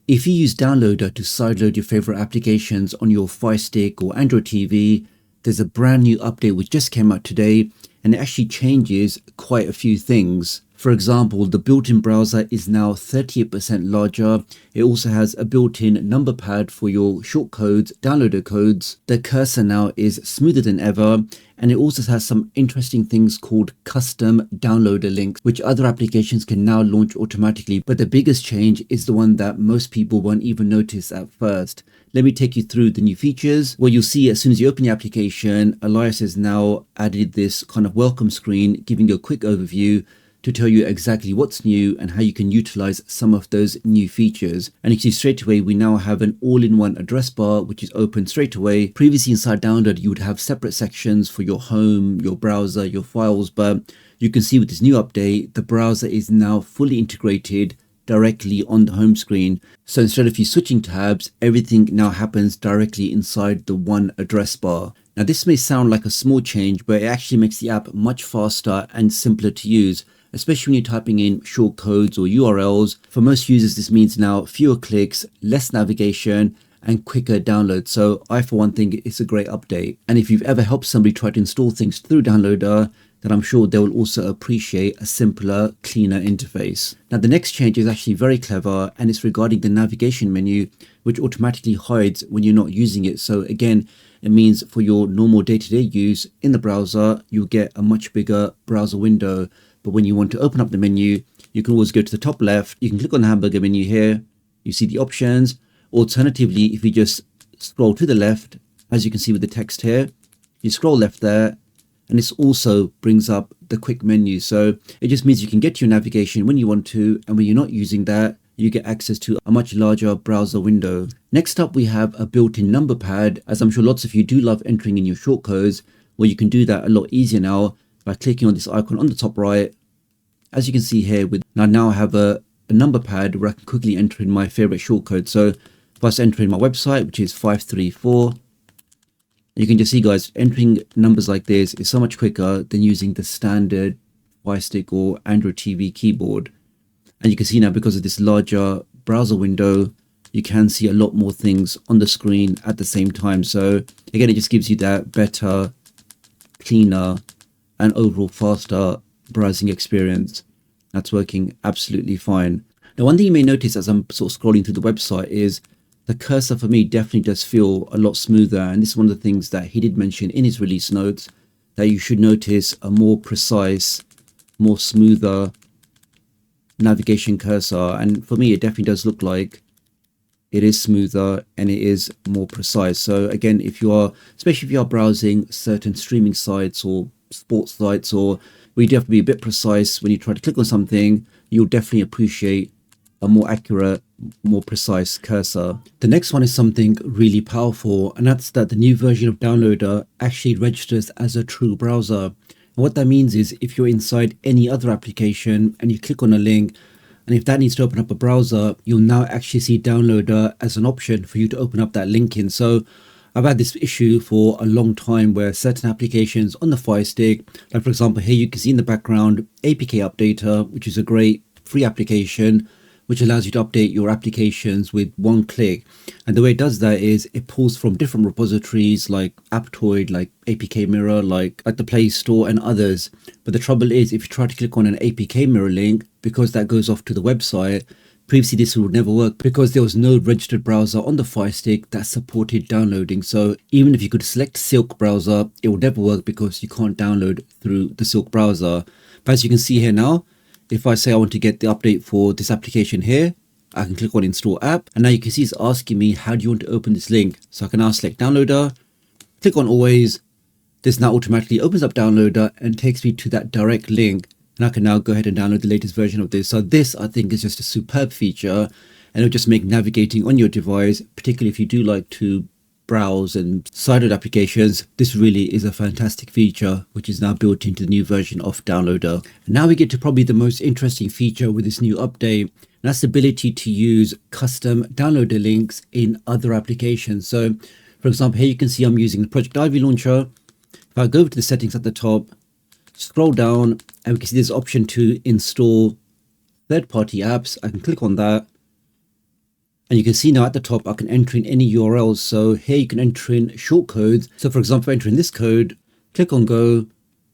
If you use Downloader to sideload your favorite applications on your Firestick or Android TV, there's a brand new update which just came out today, and it actually changes quite a few things. For example, the built-in browser is now 38% larger. It also has a built-in number pad for your shortcodes, downloader codes. The cursor now is smoother than ever, and it also has some interesting things called custom downloader links, which other applications can now launch automatically. But the biggest change is the one that most people won't even notice at first. Let me take you through the new features. What you'll see as soon as you open the application, Elias has now added this kind of welcome screen, giving you a quick overview to tell you exactly what's new and how you can utilize some of those new features. And you can see straight away, we now have an all-in-one address bar, which is open straight away. Previously inside Download, you would have separate sections for your home, your browser, your files, but you can see with this new update, the browser is now fully integrated directly on the home screen. So instead of you switching tabs, everything now happens directly inside the one address bar. Now this may sound like a small change, but it actually makes the app much faster and simpler to use, especially when you're typing in shortcodes or URLs. For most users, this means now fewer clicks, less navigation, and quicker download. So I, for one, think it's a great update. And if you've ever helped somebody try to install things through Downloader, then I'm sure they will also appreciate a simpler, cleaner interface. Now, the next change is actually very clever, and it's regarding the navigation menu, which automatically hides when you're not using it. So again, it means for your normal day-to-day use in the browser, you'll get a much bigger browser window. But when you want to open up the menu, you can always go to the top left. You can click on the hamburger menu here. You see the options. Alternatively, if you just scroll to the left, as you can see with the text here, you scroll left there, and this also brings up the quick menu. So it just means you can get to your navigation when you want to, and when you're not using that, you get access to a much larger browser window. Next up, we have a built-in number pad, as I'm sure lots of you do love entering in your shortcodes, where you can do that a lot easier now by clicking on this icon on the top right. As you can see here, I now have a number pad where I can quickly enter in my favorite shortcode. So if I just enter in my website, which is 534, you can just see, guys, entering numbers like this is so much quicker than using the standard Firestick or Android TV keyboard. And you can see now, because of this larger browser window, you can see a lot more things on the screen at the same time. So again, it just gives you that better, cleaner, and overall faster browsing experience. That's working absolutely fine. Now, one thing you may notice as I'm sort of scrolling through the website is the cursor for me definitely does feel a lot smoother. And this is one of the things that he did mention in his release notes, that you should notice a more precise, more smoother navigation cursor. And for me, it definitely does look like it is smoother and it is more precise. So again, especially if you are browsing certain streaming sites or sports sites, or where you do have to be a bit precise when you try to click on something, you'll definitely appreciate a more accurate, more precise cursor. The next one is something really powerful, and that's that the new version of Downloader actually registers as a true browser. And what that means is if you're inside any other application and you click on a link, and if that needs to open up a browser, you'll now actually see Downloader as an option for you to open up that link in. So I've had this issue for a long time where certain applications on the Fire Stick, like for example, here you can see in the background APK Updater, which is a great free application, which allows you to update your applications with one click. And the way it does that is it pulls from different repositories like Aptoid, like APK Mirror, like at the Play Store and others. But the trouble is, if you try to click on an APK Mirror link, because that goes off to the website, previously this would never work because there was no registered browser on the Fire Stick that supported downloading. So even if you could select Silk browser, it would never work because you can't download through the Silk browser. But as you can see here now, if I say I want to get the update for this application here, I can click on Install App, and now you can see it's asking me, how do you want to open this link? So I can now select Downloader, click on Always. This now automatically opens up Downloader and takes me to that direct link. And I can now go ahead and download the latest version of this. So this, I think, is just a superb feature, and it'll just make navigating on your device, particularly if you do like to browse and sideload applications, this really is a fantastic feature, which is now built into the new version of Downloader. And now we get to probably the most interesting feature with this new update, and that's the ability to use custom downloader links in other applications. So for example, here you can see I'm using the Project Ivy launcher. If I go over to the settings at the top, scroll down, and we can see this option to install third-party apps. I can click on that. And you can see now at the top, I can enter in any URLs. So here you can enter in short codes. So for example, enter in this code, click on go.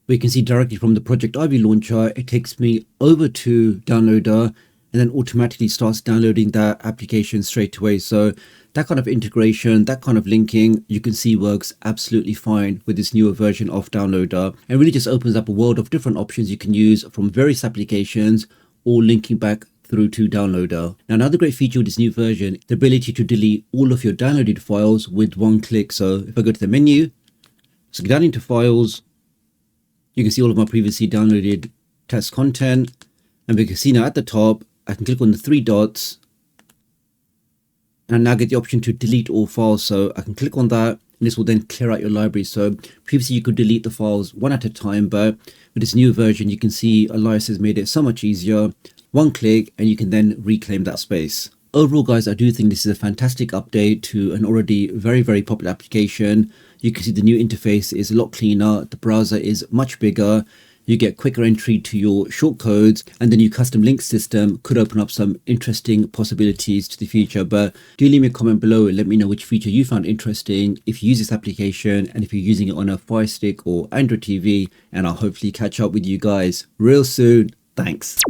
We can see directly from the Project Ivy launcher, it takes me over to Downloader and then automatically starts downloading that application straight away. So that kind of integration, that kind of linking, you can see works absolutely fine with this newer version of Downloader, and really just opens up a world of different options you can use from various applications, all linking back through to Downloader. Now, another great feature with this new version, the ability to delete all of your downloaded files with one click. So if I go to the menu, so go down into files, you can see all of my previously downloaded test content, and we can see now at the top, I can click on the three dots and now get the option to delete all files. So I can click on that and this will then clear out your library. So previously you could delete the files one at a time, but with this new version, you can see Elias has made it so much easier. One click and you can then reclaim that space. Overall, guys, I do think this is a fantastic update to an already very, very popular application. You can see the new interface is a lot cleaner. The browser is much bigger. You get quicker entry to your shortcodes, and the new custom link system could open up some interesting possibilities to the future. But do leave me a comment below and let me know which feature you found interesting, if you use this application, and if you're using it on a Firestick or Android TV, and I'll hopefully catch up with you guys real soon. Thanks.